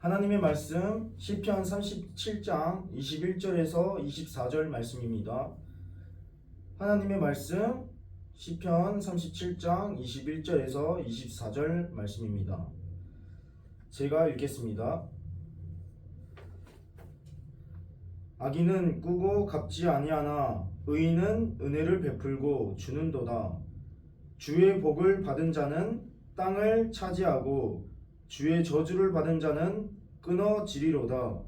하나님의 말씀 시편 37장 21절에서 24절 말씀입니다. 하나님의 말씀 시편 37장 21절에서 24절 말씀입니다. 제가 읽겠습니다. 악인은 꾸고 갚지 아니하나 의인은 은혜를 베풀고 주는도다. 주의 복을 받은 자는 땅을 차지하고 주의 저주를 받은 자는 끊어지리로다.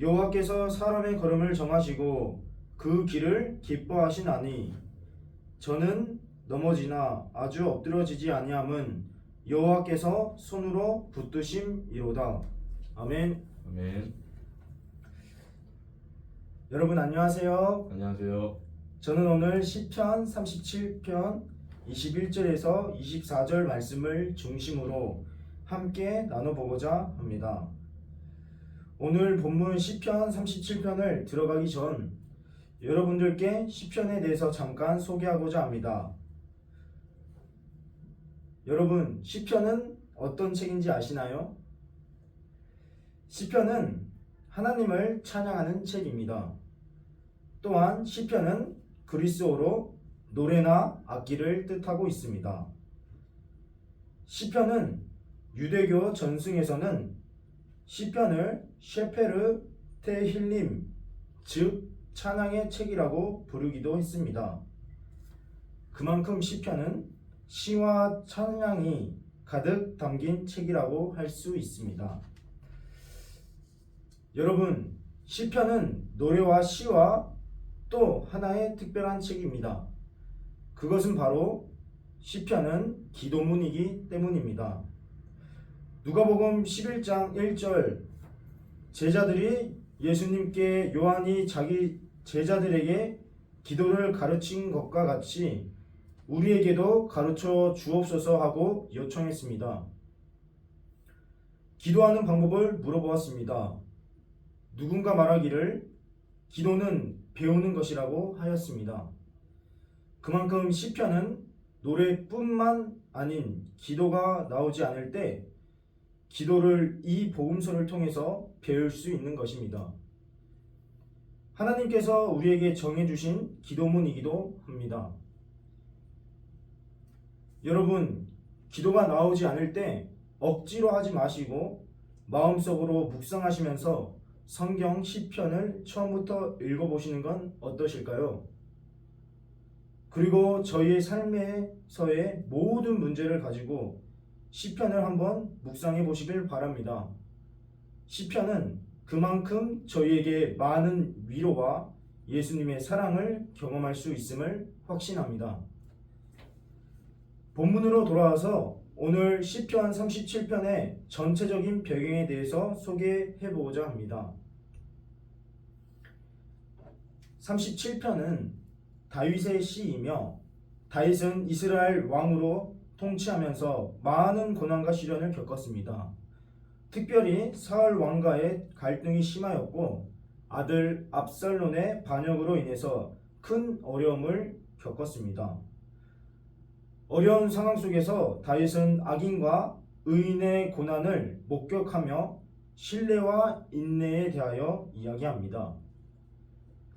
여호와께서 사람의 걸음을 정하시고 그 길을 기뻐하시나니 저는 넘어지나 아주 엎드러지지 아니함은 여호와께서 손으로 붙드심이로다. 아멘. 아멘. 여러분 안녕하세요. 안녕하세요. 저는 오늘 시편 37편 21절에서 24절 말씀을 중심으로 함께 나눠보고자 합니다. 오늘 본문 시편 37편을 들어가기 전 여러분들께 시편에 대해서 잠깐 소개하고자 합니다. 여러분, 시편은 어떤 책인지 아시나요? 시편은 하나님을 찬양하는 책입니다. 또한 시편은 그리스어로 노래나 악기를 뜻하고 있습니다. 시편은 유대교 전승에서는 시편을 셰페르 테힐림, 즉 찬양의 책이라고 부르기도 했습니다. 그만큼 시편은 시와 찬양이 가득 담긴 책이라고 할 수 있습니다. 여러분, 시편은 노래와 시와 또 하나의 특별한 책입니다. 그것은 바로 시편은 기도문이기 때문입니다. 누가복음 11장 1절 제자들이 예수님께 요한이 자기 제자들에게 기도를 가르친 것과 같이 우리에게도 가르쳐 주옵소서 하고 요청했습니다. 기도하는 방법을 물어보았습니다. 누군가 말하기를 기도는 배우는 것이라고 하였습니다. 그만큼 시편은 노래뿐만 아닌 기도가 나오지 않을 때 기도를 이 복음서를 통해서 배울 수 있는 것입니다. 하나님께서 우리에게 정해주신 기도문이기도 합니다. 여러분, 기도가 나오지 않을 때 억지로 하지 마시고 마음속으로 묵상하시면서 성경 시편을 처음부터 읽어보시는 건 어떠실까요? 그리고 저희의 삶에서의 모든 문제를 가지고 시편을 한번 묵상해 보시길 바랍니다. 시편은 그만큼 저희에게 많은 위로와 예수님의 사랑을 경험할 수 있음을 확신합니다. 본문으로 돌아와서 오늘 시편 37편의 전체적인 배경에 대해서 소개해 보고자 합니다. 37편은 다윗의 시이며 다윗은 이스라엘 왕으로 통치하면서 많은 고난과 시련을 겪었습니다. 특별히 사울 왕과의 갈등이 심하였고 아들 압살롬의 반역으로 인해서 큰 어려움을 겪었습니다. 어려운 상황 속에서 다윗은 악인과 의인의 고난을 목격하며 신뢰와 인내에 대하여 이야기합니다.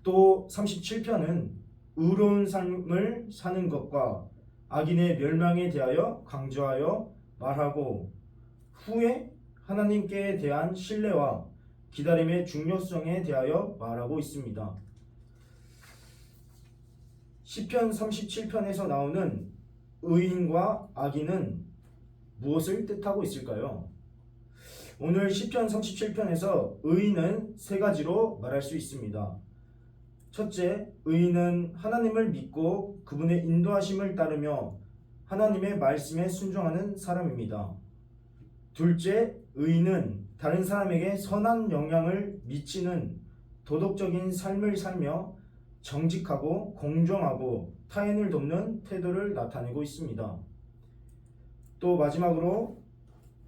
또 37편은 의로운 삶을 사는 것과 악인의 멸망에 대하여 강조하여 말하고 후에 하나님께 대한 신뢰와 기다림의 중요성에 대하여 말하고 있습니다. 시편 37편에서 나오는 의인과 악인은 무엇을 뜻하고 있을까요? 오늘 시편 37편에서 의인은 세 가지로 말할 수 있습니다. 첫째, 의인은 하나님을 믿고 그분의 인도하심을 따르며 하나님의 말씀에 순종하는 사람입니다. 둘째, 의인은 다른 사람에게 선한 영향을 미치는 도덕적인 삶을 살며 정직하고 공정하고 타인을 돕는 태도를 나타내고 있습니다. 또 마지막으로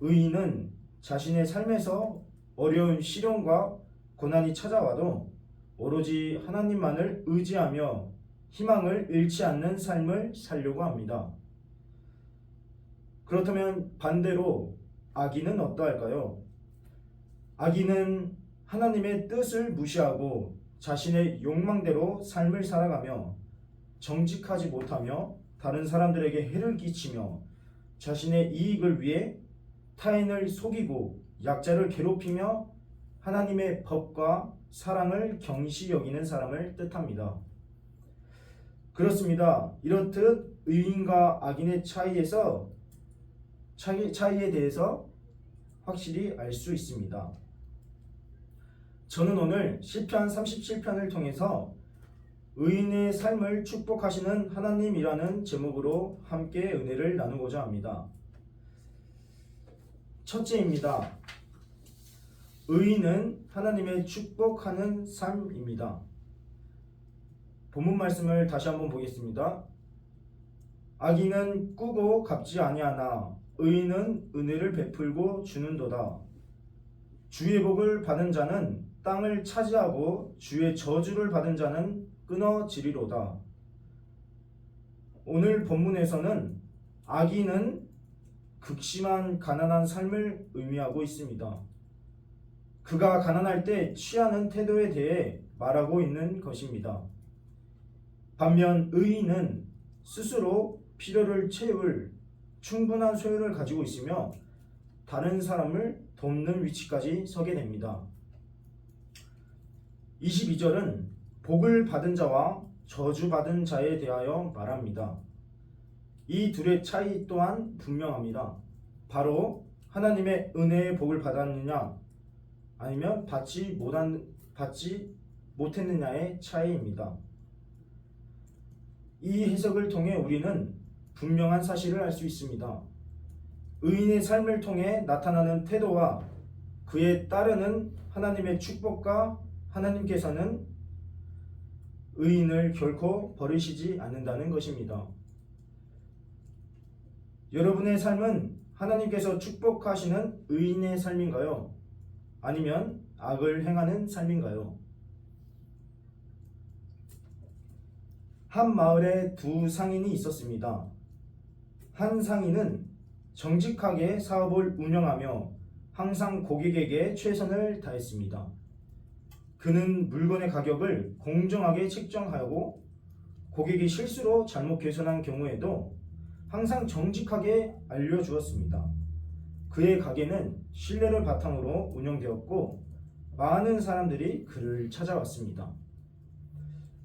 의인은 자신의 삶에서 어려운 시련과 고난이 찾아와도 오로지 하나님만을 의지하며 희망을 잃지 않는 삶을 살려고 합니다. 그렇다면 반대로 악인은 어떠할까요? 악인은 하나님의 뜻을 무시하고 자신의 욕망대로 삶을 살아가며 정직하지 못하며 다른 사람들에게 해를 끼치며 자신의 이익을 위해 타인을 속이고 약자를 괴롭히며 하나님의 법과 사랑을 경시 여기는 사람을 뜻합니다. 그렇습니다. 이렇듯 의인과 악인의 차이에 대해서 확실히 알 수 있습니다. 저는 오늘 시편 37편을 통해서 의인의 삶을 축복하시는 하나님이라는 제목으로 함께 은혜를 나누고자 합니다. 첫째입니다. 의인은 하나님의 축복하는 삶입니다. 본문 말씀을 다시 한번 보겠습니다. 악인은 꾸고 갚지 아니하나 의인은 은혜를 베풀고 주는도다. 주의 복을 받은 자는 땅을 차지하고 주의 저주를 받은 자는 끊어지리로다. 오늘 본문에서는 악인은 극심한 가난한 삶을 의미하고 있습니다. 그가 가난할 때 취하는 태도에 대해 말하고 있는 것입니다. 반면 의인은 스스로 필요를 채울 충분한 소유를 가지고 있으며 다른 사람을 돕는 위치까지 서게 됩니다. 22절은 복을 받은 자와 저주받은 자에 대하여 말합니다. 이 둘의 차이 또한 분명합니다. 바로 하나님의 은혜의 복을 받았느냐 아니면 받지 못했느냐의 차이입니다. 이 해석을 통해 우리는 분명한 사실을 알 수 있습니다. 의인의 삶을 통해 나타나는 태도와 그에 따르는 하나님의 축복과 하나님께서는 의인을 결코 버리시지 않는다는 것입니다. 여러분의 삶은 하나님께서 축복하시는 의인의 삶인가요? 아니면 악을 행하는 삶인가요? 한 마을에 두 상인이 있었습니다. 한 상인은 정직하게 사업을 운영하며 항상 고객에게 최선을 다했습니다. 그는 물건의 가격을 공정하게 책정하고 고객이 실수로 잘못 계산한 경우에도 항상 정직하게 알려주었습니다. 그의 가게는 신뢰를 바탕으로 운영되었고 많은 사람들이 그를 찾아왔습니다.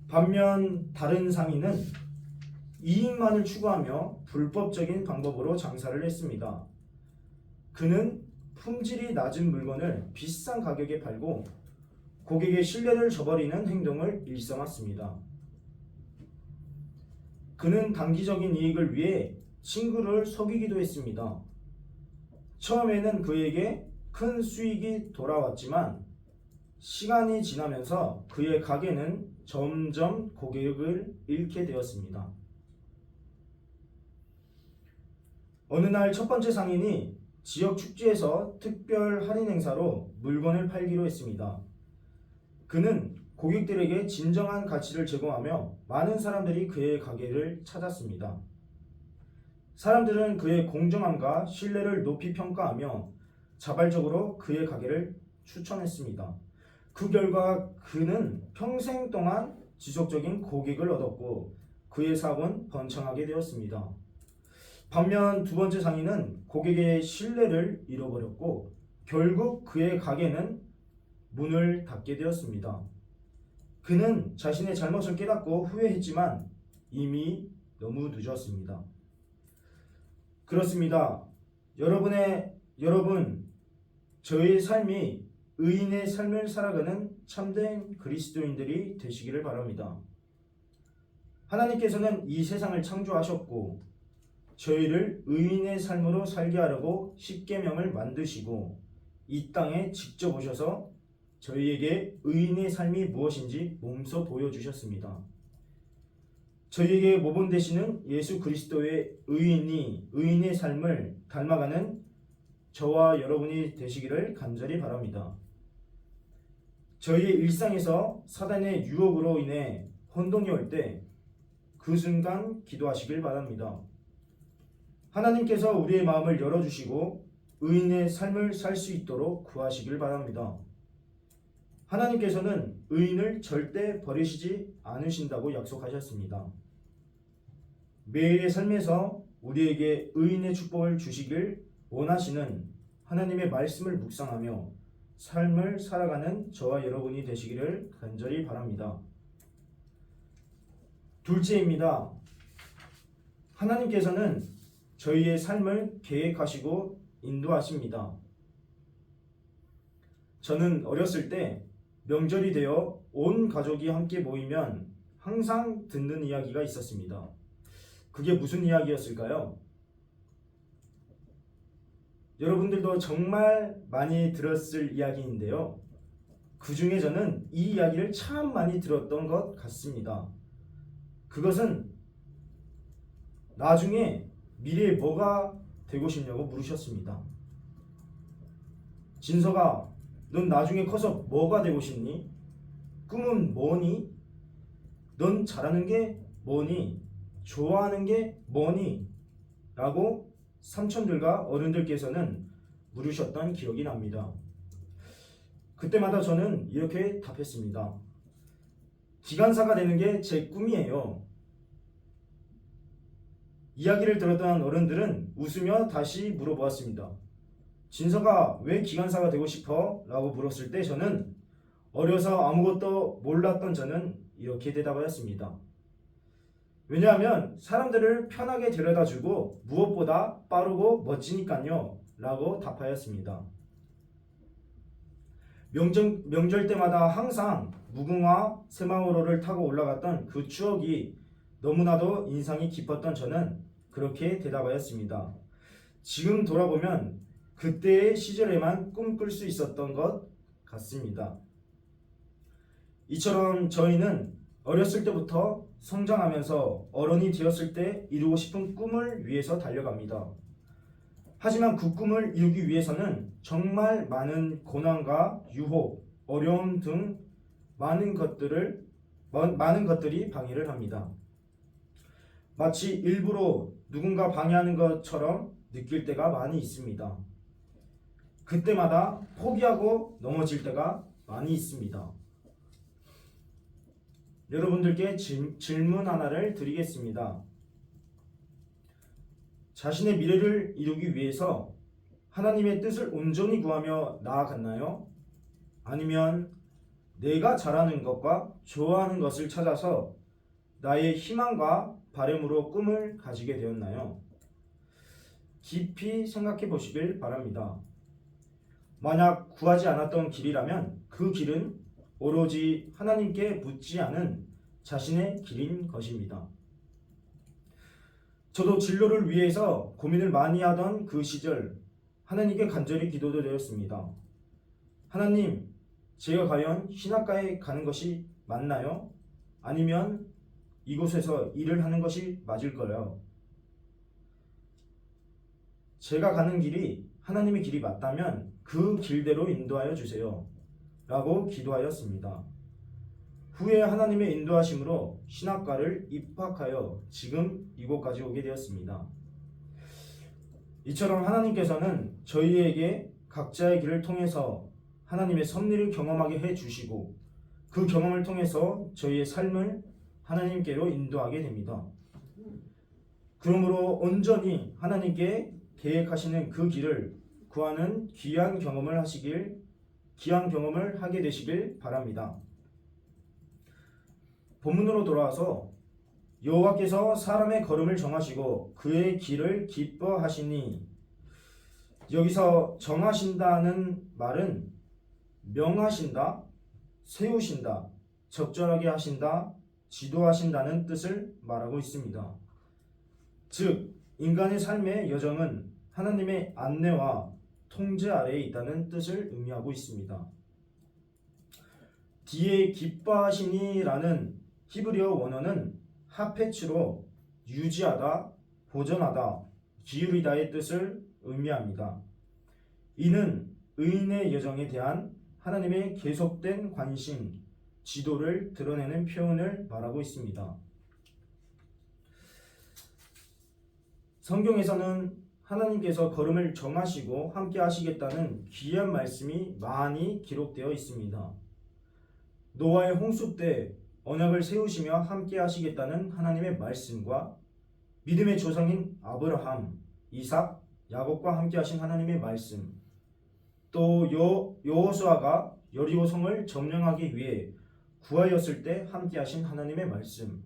반면 다른 상인은 이익만을 추구하며 불법적인 방법으로 장사를 했습니다. 그는 품질이 낮은 물건을 비싼 가격에 팔고 고객의 신뢰를 저버리는 행동을 일삼았습니다. 그는 단기적인 이익을 위해 친구를 속이기도 했습니다. 처음에는 그에게 큰 수익이 돌아왔지만 시간이 지나면서 그의 가게는 점점 고객을 잃게 되었습니다. 어느 날 첫 번째 상인이 지역 축제에서 특별 할인 행사로 물건을 팔기로 했습니다. 그는 고객들에게 진정한 가치를 제공하며 많은 사람들이 그의 가게를 찾았습니다. 사람들은 그의 공정함과 신뢰를 높이 평가하며 자발적으로 그의 가게를 추천했습니다. 그 결과 그는 평생 동안 지속적인 고객을 얻었고 그의 사업은 번창하게 되었습니다. 반면 두 번째 상인은 고객의 신뢰를 잃어버렸고 결국 그의 가게는 문을 닫게 되었습니다. 그는 자신의 잘못을 깨닫고 후회했지만 이미 너무 늦었습니다. 그렇습니다. 여러분, 저의 삶이 의인의 삶을 살아가는 참된 그리스도인들이 되시기를 바랍니다. 하나님께서는 이 세상을 창조하셨고 저희를 의인의 삶으로 살게 하려고 십계명을 만드시고 이 땅에 직접 오셔서 저희에게 의인의 삶이 무엇인지 몸소 보여주셨습니다. 저희에게 모범 되시는 예수 그리스도의 의인의 삶을 닮아가는 저와 여러분이 되시기를 간절히 바랍니다. 저희의 일상에서 사단의 유혹으로 인해 혼돈이 올 때 그 순간 기도하시길 바랍니다. 하나님께서 우리의 마음을 열어주시고 의인의 삶을 살 수 있도록 구하시길 바랍니다. 하나님께서는 의인을 절대 버리시지 않으신다고 약속하셨습니다. 매일의 삶에서 우리에게 의인의 축복을 주시길 원하시는 하나님의 말씀을 묵상하며 삶을 살아가는 저와 여러분이 되시기를 간절히 바랍니다. 둘째입니다. 하나님께서는 저희의 삶을 계획하시고 인도하십니다. 저는 어렸을 때 명절이 되어 온 가족이 함께 모이면 항상 듣는 이야기가 있었습니다. 그게 무슨 이야기였을까요? 여러분들도 정말 많이 들었을 이야기인데요. 그 중에 저는 이 이야기를 참 많이 들었던 것 같습니다. 그것은 나중에 미래에 뭐가 되고 싶냐고 물으셨습니다. 진서가, 넌 나중에 커서 뭐가 되고 싶니? 꿈은 뭐니? 넌 잘하는 게 뭐니? 좋아하는 게 뭐니? 라고 삼촌들과 어른들께서는 물으셨던 기억이 납니다. 그때마다 저는 이렇게 답했습니다. 기관사가 되는 게 제 꿈이에요. 이야기를 들었던 어른들은 웃으며 다시 물어보았습니다. 진서가 왜 기관사가 되고 싶어? 라고 물었을 때 저는 어려서 아무것도 몰랐던 저는 이렇게 대답하였습니다. 왜냐하면 사람들을 편하게 데려다주고 무엇보다 빠르고 멋지니까요 라고 답하였습니다. 명절 때마다 항상 무궁화 새마을호를 타고 올라갔던 그 추억이 너무나도 인상이 깊었던 저는 그렇게 대답하였습니다. 지금 돌아보면 그때의 시절에만 꿈꿀 수 있었던 것 같습니다. 이처럼 저희는 어렸을 때부터 성장하면서 어른이 되었을 때 이루고 싶은 꿈을 위해서 달려갑니다. 하지만 그 꿈을 이루기 위해서는 정말 많은 고난과 유혹, 어려움 등 많은 것들이 방해를 합니다. 마치 일부러 누군가 방해하는 것처럼 느낄 때가 많이 있습니다. 그때마다 포기하고 넘어질 때가 많이 있습니다. 여러분들께 질문 하나를 드리겠습니다. 자신의 미래를 이루기 위해서 하나님의 뜻을 온전히 구하며 나아갔나요? 아니면 내가 잘하는 것과 좋아하는 것을 찾아서 나의 희망과 바람으로 꿈을 가지게 되었나요? 깊이 생각해 보시길 바랍니다. 만약 구하지 않았던 길이라면 그 길은 오로지 하나님께 묻지 않은 자신의 길인 것입니다. 저도 진로를 위해서 고민을 많이 하던 그 시절 하나님께 간절히 기도도 드렸습니다. 하나님, 제가 과연 신학과에 가는 것이 맞나요? 아니면 이곳에서 일을 하는 것이 맞을까요? 제가 가는 길이 하나님의 길이 맞다면 그 길대로 인도하여 주세요. 라고 기도하였습니다. 후에 하나님의 인도하심으로 신학과를 입학하여 지금 이곳까지 오게 되었습니다. 이처럼 하나님께서는 저희에게 각자의 길을 통해서 하나님의 섭리를 경험하게 해주시고 그 경험을 통해서 저희의 삶을 하나님께로 인도하게 됩니다. 그러므로 온전히 하나님께 계획하시는 그 길을 구하는 귀한 경험을 하게 되시길 바랍니다. 본문으로 돌아와서 여호와께서 사람의 걸음을 정하시고 그의 길을 기뻐하시니, 여기서 정하신다는 말은 명하신다, 세우신다, 적절하게 하신다, 지도하신다는 뜻을 말하고 있습니다. 즉 인간의 삶의 여정은 하나님의 안내와 통제 아래에 있다는 뜻을 의미하고 있습니다. 뒤에 기뻐하시니라는 히브리어 원어는 하페츠로 유지하다, 보존하다, 기울이다의 뜻을 의미합니다. 이는 의인의 여정에 대한 하나님의 계속된 관심, 지도를 드러내는 표현을 말하고 있습니다. 성경에서는 하나님께서 걸음을 정하시고 함께 하시겠다는 귀한 말씀이 많이 기록되어 있습니다. 노아의 홍수 때 언약을 세우시며 함께 하시겠다는 하나님의 말씀과 믿음의 조상인 아브라함, 이삭, 야곱과 함께 하신 하나님의 말씀, 또 여호수아가 여리고 성을 점령하기 위해 구하였을 때 함께 하신 하나님의 말씀,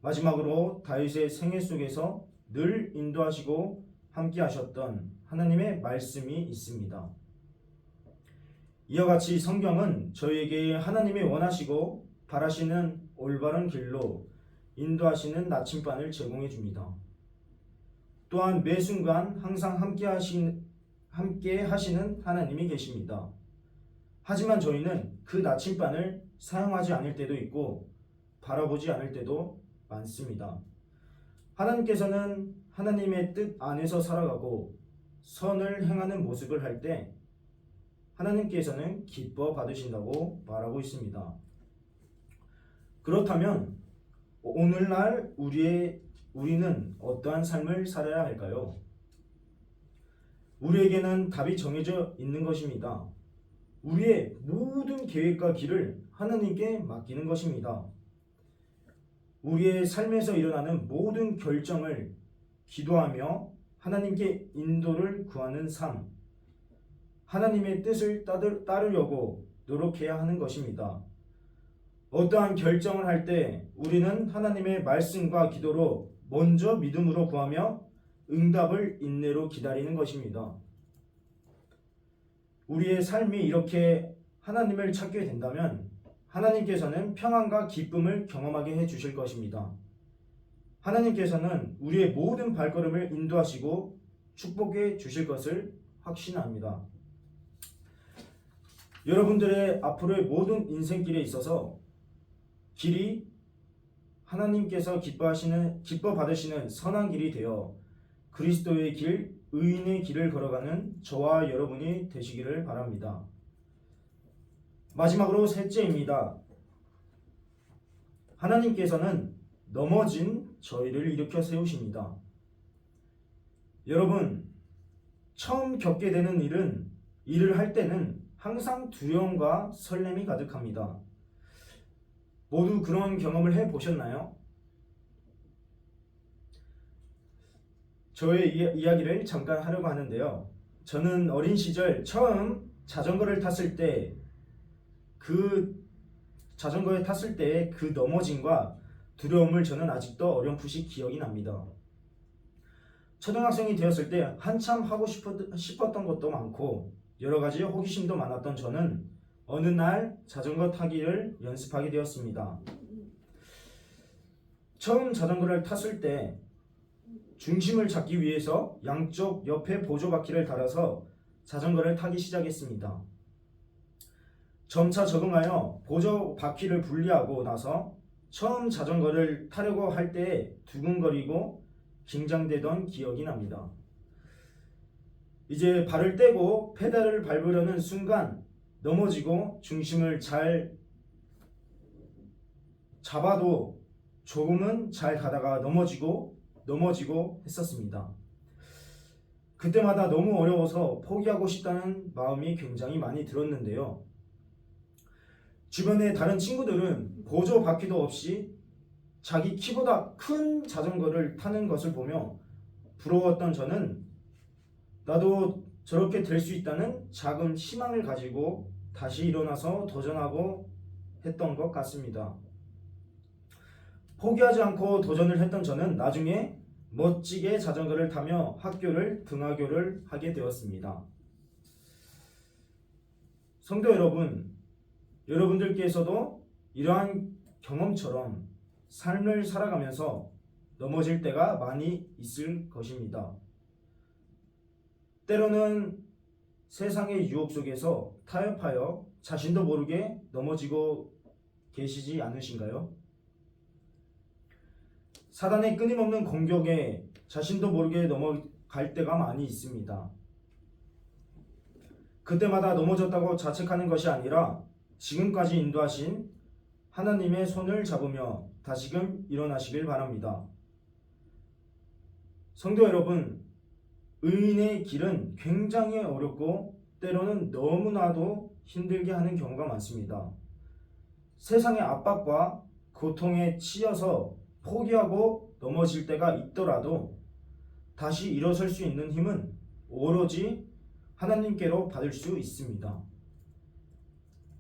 마지막으로 다윗의 생애 속에서 늘 인도하시고 함께 하셨던 하나님의 말씀이 있습니다. 이와 같이 성경은 저희에게 하나님이 원하시고 바라시는 올바른 길로 인도하시는 나침반을 제공해 줍니다. 또한 매 순간 항상 함께 하시는 하나님이 계십니다. 하지만 저희는 그 나침반을 사용하지 않을 때도 있고 바라보지 않을 때도 많습니다. 하나님께서는 하나님의 뜻 안에서 살아가고 선을 행하는 모습을 할 때 하나님께서는 기뻐 받으신다고 말하고 있습니다. 그렇다면 오늘날 우리는 어떠한 삶을 살아야 할까요? 우리에게는 답이 정해져 있는 것입니다. 우리의 모든 계획과 길을 하나님께 맡기는 것입니다. 우리의 삶에서 일어나는 모든 결정을 기도하며 하나님께 인도를 구하는 삶, 하나님의 뜻을 따르려고 노력해야 하는 것입니다. 어떠한 결정을 할 때 우리는 하나님의 말씀과 기도로 먼저 믿음으로 구하며 응답을 인내로 기다리는 것입니다. 우리의 삶이 이렇게 하나님을 찾게 된다면 하나님께서는 평안과 기쁨을 경험하게 해 주실 것입니다. 하나님께서는 우리의 모든 발걸음을 인도하시고 축복해 주실 것을 확신합니다. 여러분들의 앞으로의 모든 인생길에 있어서 길이 하나님께서 기뻐 받으시는 선한 길이 되어 그리스도의 길, 의인의 길을 걸어가는 저와 여러분이 되시기를 바랍니다. 마지막으로 셋째입니다. 하나님께서는 넘어진 저희를 일으켜 세우십니다. 여러분, 처음 겪게 되는 일을 할 때는 항상 두려움과 설렘이 가득합니다. 모두 그런 경험을 해보셨나요? 저의 이야기를 잠깐 하려고 하는데요. 저는 어린 시절 처음 자전거를 탔을 때 그 넘어짐과 두려움을 저는 아직도 어렴풋이 기억이 납니다. 초등학생이 되었을 때 한참 하고 싶었던 것도 많고 여러 가지 호기심도 많았던 저는 어느 날 자전거 타기를 연습하게 되었습니다. 처음 자전거를 탔을 때 중심을 잡기 위해서 양쪽 옆에 보조바퀴를 달아서 자전거를 타기 시작했습니다. 점차 적응하여 보조바퀴를 분리하고 나서 처음 자전거를 타려고 할 때 두근거리고 긴장되던 기억이 납니다. 이제 발을 떼고 페달을 밟으려는 순간 넘어지고 중심을 잘 잡아도 조금은 잘 가다가 넘어지고 했었습니다. 그때마다 너무 어려워서 포기하고 싶다는 마음이 굉장히 많이 들었는데요. 주변의 다른 친구들은 보조 바퀴도 없이 자기 키보다 큰 자전거를 타는 것을 보며 부러웠던 저는 나도 저렇게 될 수 있다는 작은 희망을 가지고 다시 일어나서 도전하고 했던 것 같습니다. 포기하지 않고 도전을 했던 저는 나중에 멋지게 자전거를 타며 등하교를 하게 되었습니다. 성도 여러분, 여러분들께서도 이러한 경험처럼 삶을 살아가면서 넘어질 때가 많이 있을 것입니다. 때로는 세상의 유혹 속에서 타협하여 자신도 모르게 넘어지고 계시지 않으신가요? 사단의 끊임없는 공격에 자신도 모르게 넘어갈 때가 많이 있습니다. 그때마다 넘어졌다고 자책하는 것이 아니라 지금까지 인도하신 하나님의 손을 잡으며 다시금 일어나시길 바랍니다. 성도 여러분, 의인의 길은 굉장히 어렵고 때로는 너무나도 힘들게 하는 경우가 많습니다. 세상의 압박과 고통에 치여서 포기하고 넘어질 때가 있더라도 다시 일어설 수 있는 힘은 오로지 하나님께로 받을 수 있습니다.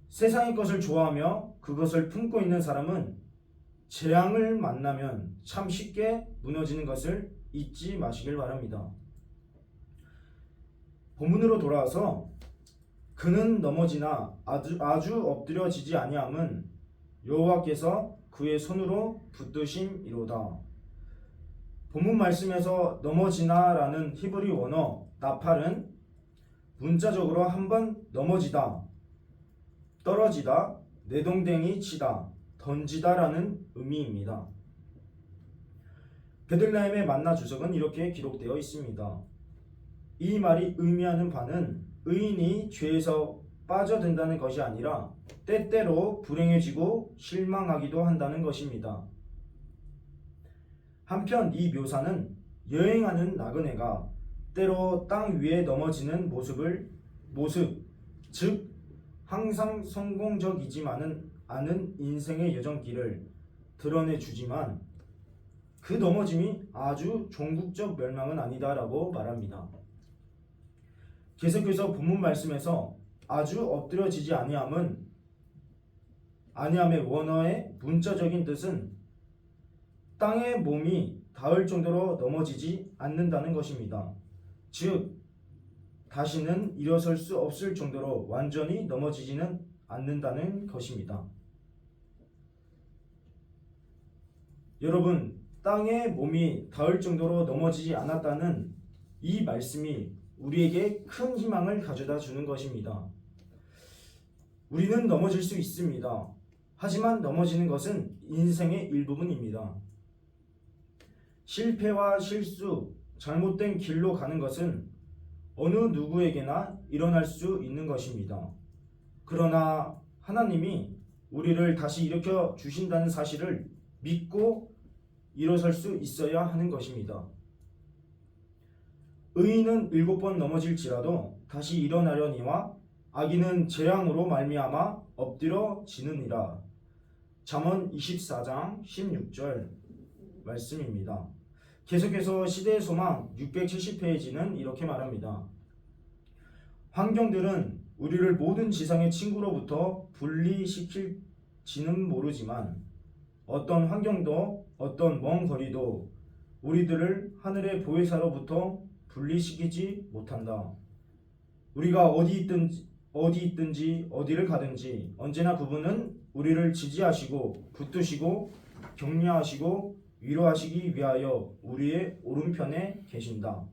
세상의 것을 좋아하며 그것을 품고 있는 사람은 재앙을 만나면 참 쉽게 무너지는 것을 잊지 마시길 바랍니다. 본문으로 돌아와서 그는 넘어지나 아주 엎드려지지 아니함은 여호와께서 그의 손으로 붙드심이로다. 본문 말씀에서 넘어지나라는 히브리 원어 나팔은 문자적으로 한번 넘어지다, 떨어지다, 내동댕이 치다, 던지다라는 의미입니다. 베들레헴의 만나 주석은 이렇게 기록되어 있습니다. 이 말이 의미하는 바는 의인이 죄에서 빠져든다는 것이 아니라 때때로 불행해지고 실망하기도 한다는 것입니다. 한편 이 묘사는 여행하는 나그네가 때로 땅 위에 넘어지는 모습, 즉 항상 성공적이지만은 않은 인생의 여정길을 드러내 주지만 그 넘어짐이 아주 종국적 멸망은 아니다라고 말합니다. 계속해서 본문 말씀에서 아주 엎드려지지 아니함의 원어의 문자적인 뜻은 땅에 몸이 닿을 정도로 넘어지지 않는다는 것입니다. 즉 다시는 일어설 수 없을 정도로 완전히 넘어지지는 않는다는 것입니다. 여러분, 땅에 몸이 닿을 정도로 넘어지지 않았다는 이 말씀이 우리에게 큰 희망을 가져다 주는 것입니다. 우리는 넘어질 수 있습니다. 하지만 넘어지는 것은 인생의 일부분입니다. 실패와 실수, 잘못된 길로 가는 것은 어느 누구에게나 일어날 수 있는 것입니다. 그러나 하나님이 우리를 다시 일으켜 주신다는 사실을 믿고 일어설 수 있어야 하는 것입니다. 의인은 7번 넘어질지라도 다시 일어나려니와 악인은 재앙으로 말미암아 엎드려지느니라. 잠언 24장 16절 말씀입니다. 계속해서 시대의 소망 670페이지는 이렇게 말합니다. 환경들은 우리를 모든 지상의 친구로부터 분리시킬지는 모르지만 어떤 환경도 어떤 먼 거리도 우리들을 하늘의 보혜사로부터 분리시키지 못한다. 우리가 어디 있든지 어디를 가든지 언제나 그분은 우리를 지지하시고 붙드시고 격려하시고 위로하시기 위하여 우리의 오른편에 계신다.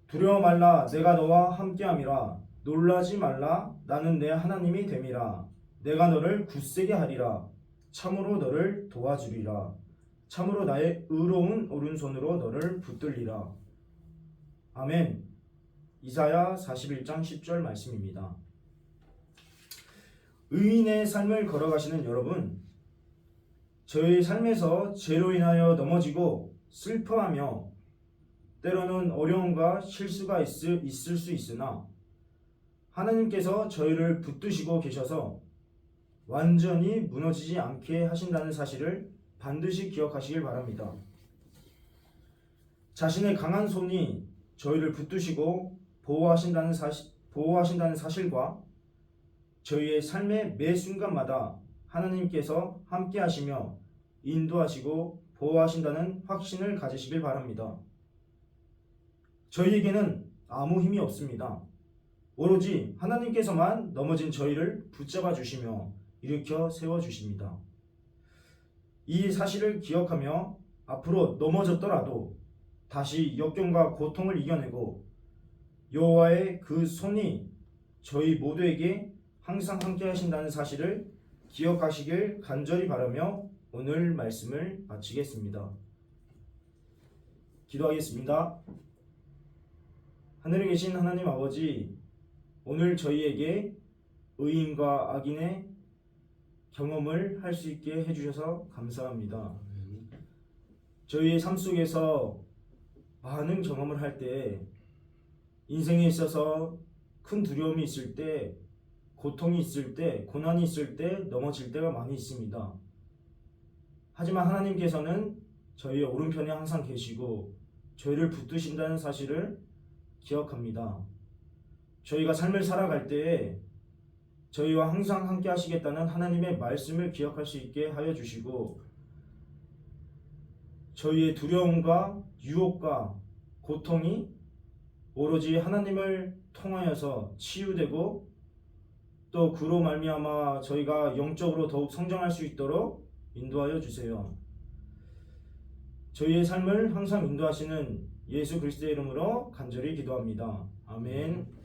두려워 말라, 내가 너와 함께함이라. 놀라지 말라, 나는 내 하나님이 됨이라. 내가 너를 굳세게 하리라. 참으로 너를 도와주리라. 참으로 나의 의로운 오른손으로 너를 붙들리라. 아멘. 이사야 41장 10절 말씀입니다. 의인의 삶을 걸어가시는 여러분, 저의 삶에서 죄로 인하여 넘어지고 슬퍼하며 때로는 어려움과 실수가 있을 수 있으나 하나님께서 저희를 붙드시고 계셔서 완전히 무너지지 않게 하신다는 사실을 반드시 기억하시길 바랍니다. 자신의 강한 손이 저희를 붙드시고 보호하신다는 사실과 저희의 삶의 매 순간마다 하나님께서 함께 하시며 인도하시고 보호하신다는 확신을 가지시길 바랍니다. 저희에게는 아무 힘이 없습니다. 오로지 하나님께서만 넘어진 저희를 붙잡아 주시며 일으켜 세워 주십니다. 이 사실을 기억하며 앞으로 넘어졌더라도 다시 역경과 고통을 이겨내고 여호와의 그 손이 저희 모두에게 항상 함께 하신다는 사실을 기억하시길 간절히 바라며 오늘 말씀을 마치겠습니다. 기도하겠습니다. 하늘에 계신 하나님 아버지, 오늘 저희에게 의인과 악인의 경험을 할 수 있게 해주셔서 감사합니다. 저희의 삶 속에서 많은 경험을 할 때 인생에 있어서 큰 두려움이 있을 때, 고통이 있을 때, 고난이 있을 때 넘어질 때가 많이 있습니다. 하지만 하나님께서는 저희의 오른편에 항상 계시고 저희를 붙드신다는 사실을 기억합니다. 저희가 삶을 살아갈 때에 저희와 항상 함께 하시겠다는 하나님의 말씀을 기억할 수 있게 하여 주시고, 저희의 두려움과 유혹과 고통이 오로지 하나님을 통하여서 치유되고 또 그로 말미암아 저희가 영적으로 더욱 성장할 수 있도록 인도하여 주세요. 저희의 삶을 항상 인도하시는 예수 그리스도의 이름으로 간절히 기도합니다. 아멘.